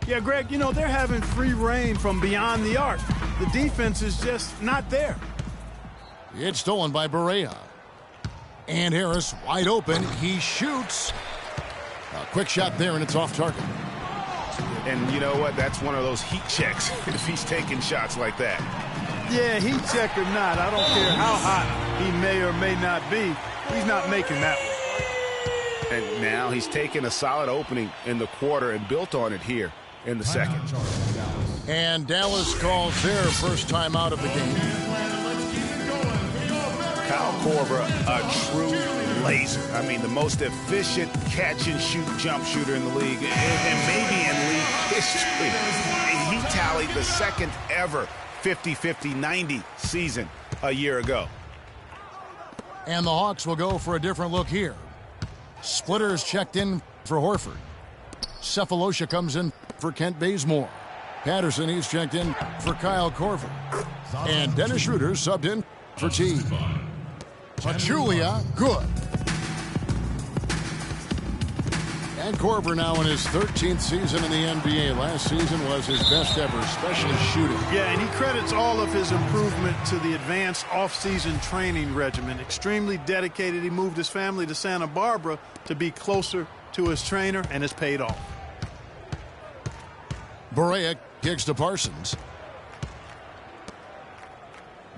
Yeah, Greg, you know, they're having free reign from beyond the arc. The defense is just not there. It's stolen by Barea. And Harris wide open. He shoots. A quick shot there, and it's off target. And you know what? That's one of those heat checks if he's taking shots like that. Yeah, heat check or not, I don't care how hot he may or may not be. He's not making that one. And now he's taken a solid opening in the quarter and built on it here in the second. And Dallas calls their first time out of the game. Kyle Korver, a true laser. I mean, the most efficient catch-and-shoot jump shooter in the league, and maybe in league history. And he tallied the second ever 50-50-90 season a year ago. And the Hawks will go for a different look here. Splitters checked in for Horford. Cephalosha comes in for Kent Bazemore. Patterson, he's checked in for Kyle Korver. And Dennis Schroeder subbed in for T. Pachulia, good. And Korver now in his 13th season in the NBA. Last season was his best ever, especially shooting. Yeah, and he credits all of his improvement to the advanced off-season training regimen. Extremely dedicated. He moved his family to Santa Barbara to be closer to his trainer, and it's paid off. Barea kicks to Parsons.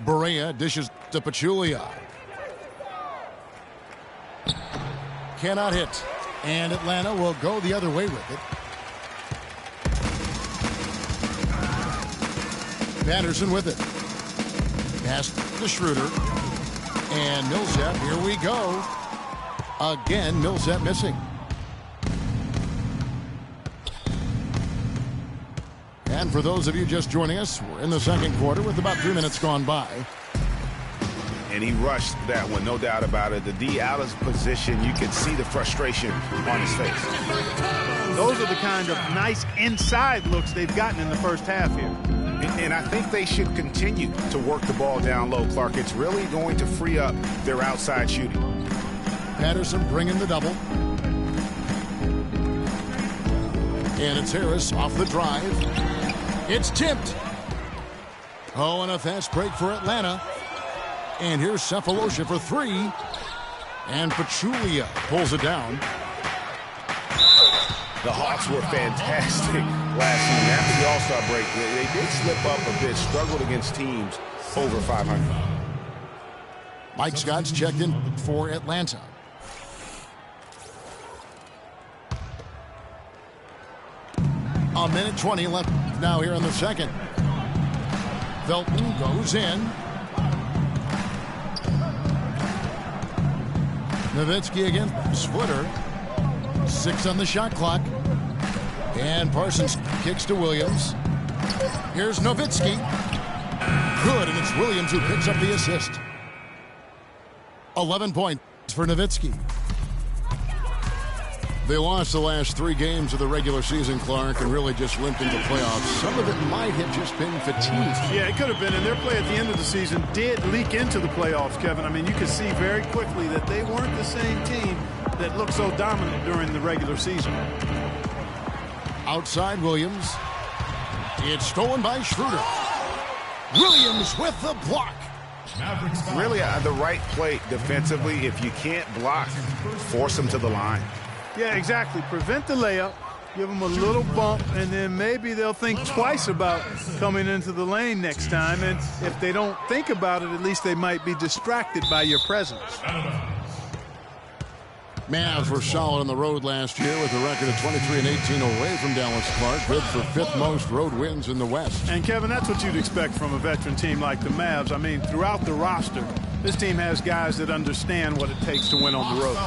Barea dishes to Pachulia. Cannot hit. And Atlanta will go the other way with it. Patterson with it. Pass to Schroeder. And Millsap, here we go. Again, Millsap missing. And for those of you just joining us, we're in the second quarter with about 3 minutes gone by. And he rushed that one, no doubt about it. The D out of position, you can see the frustration on his face. Those are the kind of nice inside looks they've gotten in the first half here. And I think they should continue to work the ball down low, Clark. It's really going to free up their outside shooting. Patterson bringing the double. And it's Harris off the drive. It's tipped. Oh, and a fast break for Atlanta. And here's Cephalosha for three. And Pachulia pulls it down. The Hawks were fantastic last season. After the All-Star break, they did slip up a bit, struggled against teams over 500. Mike Scott's checked in for Atlanta. A minute 20 left now here in the second. Felton goes in. Nowitzki again, Splitter. 6 on the shot clock. And Parsons kicks to Williams. Here's Nowitzki. Good, and it's Williams who picks up the assist. 11 points for Nowitzki. They lost the last 3 games of the regular season, Clark, and really just limped into playoffs. Some of it might have just been fatigue. Yeah, it could have been, and their play at the end of the season did leak into the playoffs, Kevin. I mean, you could see very quickly that they weren't the same team that looked so dominant during the regular season. Outside Williams. It's stolen by Schroeder. Williams with the block. Really the right play defensively. If you can't block, force them to the line. Yeah, exactly. Prevent the layup, give them a little bump, and then maybe they'll think twice about coming into the lane next time. And if they don't think about it, at least they might be distracted by your presence. Mavs were solid on the road last year with a record of 23-18 away from Dallas, Clark. Good for 5th most road wins in the West. And, Kevin, that's what you'd expect from a veteran team like the Mavs. I mean, throughout the roster, this team has guys that understand what it takes to win on the road.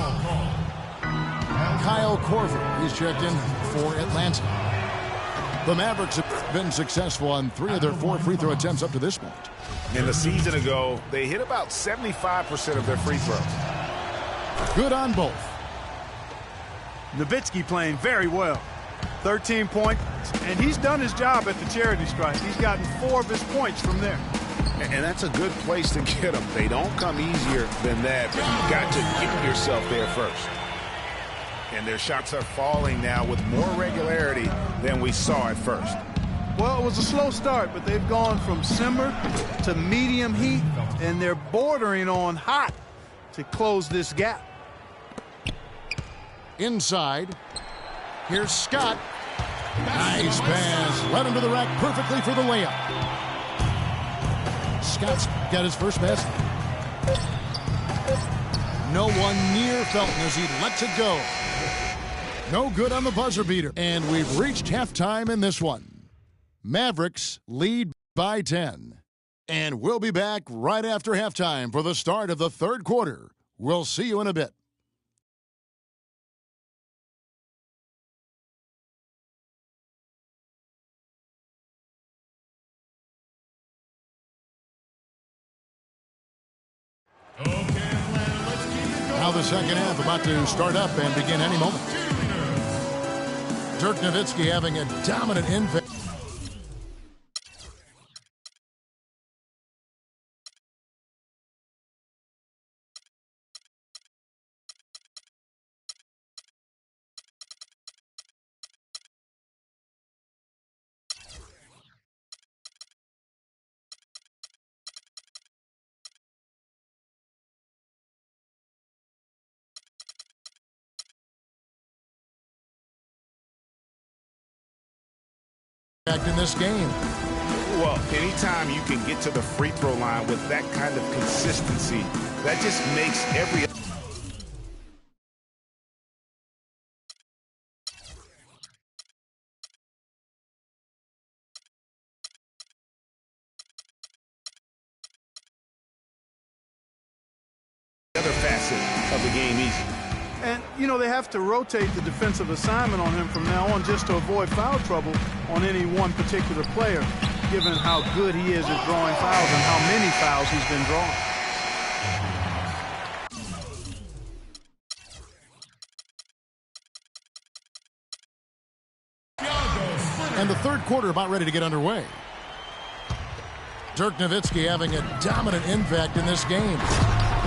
Kyle Korver, he's checked in for Atlanta. The Mavericks have been successful on 3 of their 4 free throw attempts up to this point. And the season ago, they hit about 75% of their free throws. Good on both. Nowitzki playing very well. 13 points, and he's done his job at the charity stripe. He's gotten 4 of his points from there. And that's a good place to get them. They don't come easier than that, but you've got to get yourself there first. And their shots are falling now with more regularity than we saw at first. Well, it was a slow start, but they've gone from simmer to medium heat, and they're bordering on hot to close this gap. Inside. Here's Scott. Nice pass. Led him to the rack perfectly for the layup. Scott's got his first basket. No one near Felton as he lets it go. No good on the buzzer beater. And we've reached halftime in this one. Mavericks lead by 10. And we'll be back right after halftime for the start of the third quarter. We'll see you in a bit. Now the second half about to start up and begin any moment. Dirk Nowitzki having a dominant impact. In this game. Well, anytime you can get to the free throw line with that kind of consistency, that just makes every other facet of the game easy. And, you know, they have to rotate the defensive assignment on him from now on just to avoid foul trouble on any one particular player, given how good he is at drawing fouls and how many fouls he's been drawing. And the third quarter about ready to get underway. Dirk Nowitzki having a dominant impact in this game.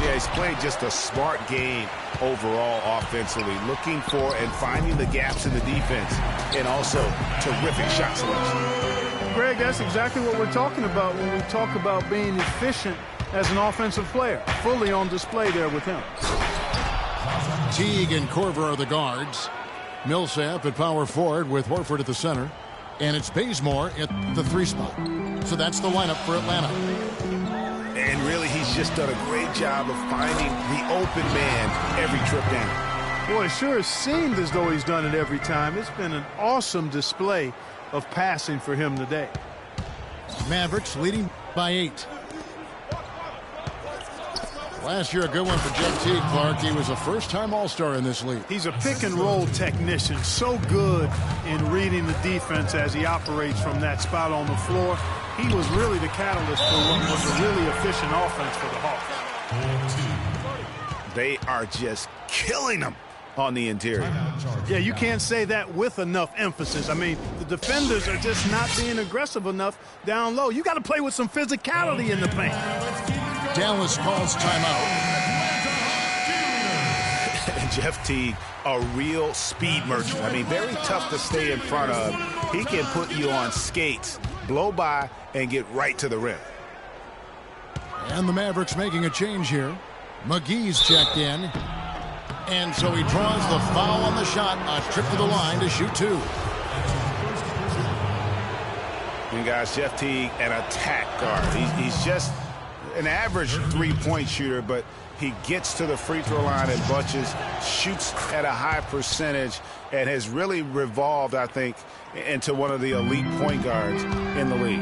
Yeah, he's played just a smart game overall offensively, looking for and finding the gaps in the defense, and also terrific shot selection. Greg, that's exactly what we're talking about when we talk about being efficient as an offensive player. Fully on display there with him. Teague and Korver are the guards. Millsap at power forward with Horford at the center. And it's Bazemore at the 3 spot. So that's the lineup for Atlanta. And really, he's just done a great job of finding the open man every trip down. Boy, it sure has seemed as though he's done it every time. It's been an awesome display of passing for him today. Mavericks leading by 8. Last year, a good one for Jeff Teague, Clark. He was a first-time All-Star in this league. He's a pick-and-roll technician, so good in reading the defense as he operates from that spot on the floor. He was really the catalyst for what was a really efficient offense for the Hawks. They are just killing them on the interior. Yeah, you can't say that with enough emphasis. I mean, the defenders are just not being aggressive enough down low. You got to play with some physicality in the paint. Dallas calls timeout. Jeff Teague, a real speed merchant. I mean, very tough to stay in front of. He can put you on skates, blow by, and get right to the rim. And the Mavericks making a change here. McGee's checked in. And so he draws the foul on the shot. A trip to the line to shoot 2. And guys, Jeff Teague, an attack guard. He's just an average three-point shooter, but he gets to the free throw line in bunches, shoots at a high percentage, and has really revolved, I think, into one of the elite point guards in the league.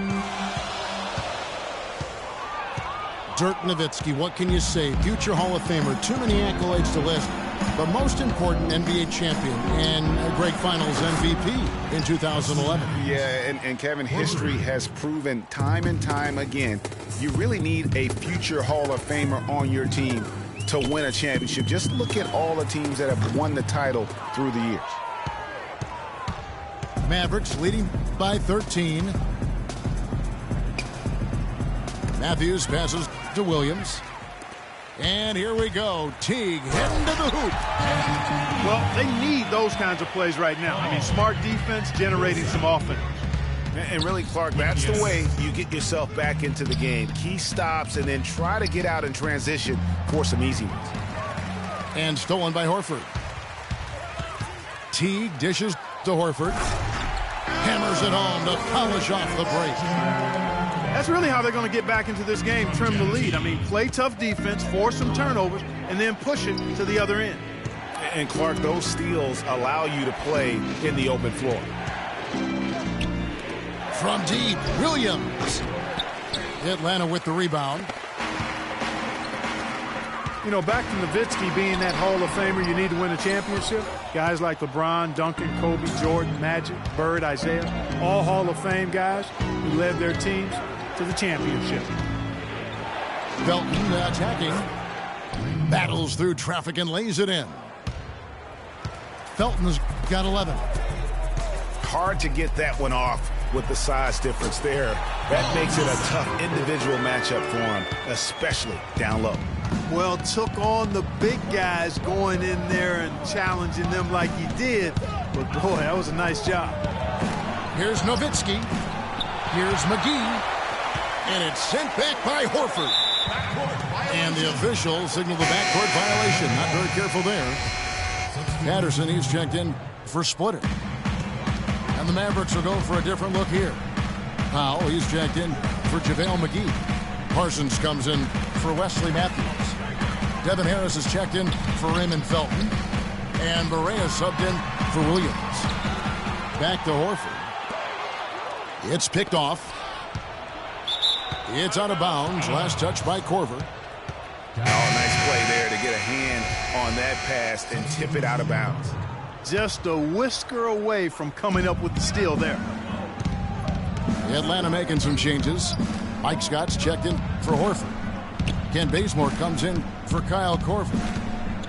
Dirk Nowitzki, what can you say? Future Hall of Famer, too many accolades to list, but most important, NBA champion and a Greg Finals MVP in 2011. Yeah, and Kevin, history has proven time and time again, you really need a future Hall of Famer on your team to win a championship. Just look at all the teams that have won the title through the years. Mavericks leading by 13. Matthews passes to Williams. And here we go. Teague heading to the hoop. Well, they need those kinds of plays right now. I mean, smart defense generating some offense. And really, Clark, that's the way you get yourself back into the game. Key stops and then try to get out in transition for some easy ones. And stolen by Horford. Teague dishes to Horford. Hammers it home to polish off the break. That's really how they're going to get back into this game, trim the lead. I mean, play tough defense, force some turnovers, and then push it to the other end. And, Clark, those steals allow you to play in the open floor. From deep, Williams. Atlanta with the rebound. You know, back to Nowitzki being that Hall of Famer, you need to win a championship. Guys like LeBron, Duncan, Kobe, Jordan, Magic, Bird, Isaiah, all Hall of Fame guys who led their teams to the championship. Felton attacking. Battles through traffic and lays it in. Felton's got 11. Hard to get that one off with the size difference there. That makes it a tough individual matchup for him, especially down low. Well, took on the big guys going in there and challenging them like he did. But, boy, that was a nice job. Here's Nowitzki. Here's McGee. And it's sent back by Horford. And the official signaled the backcourt violation. Not very careful there. Patterson, he's checked in for Splitter. And the Mavericks will go for a different look here. Powell, he's checked in for JaVale McGee. Parsons comes in for Wesley Matthews. Devin Harris is checked in for Raymond Felton. And Barea subbed in for Williams. Back to Horford. It's picked off. It's out of bounds. Last touch by Korver. Oh, nice play there to get a hand on that pass and tip it out of bounds. Just a whisker away from coming up with the steal there. Atlanta making some changes. Mike Scott's checked in for Horford. Ken Bazemore comes in for Kyle Korver.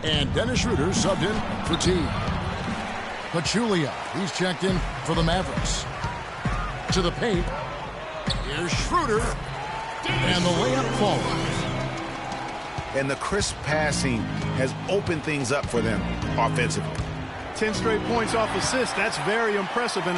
And Dennis Schroeder subbed in for Teague. Pachulia, he's checked in for the Mavericks. To the paint. Here's Schroeder. And the layup falls. And the crisp passing has opened things up for them offensively. 10 straight points off assists. That's very impressive. And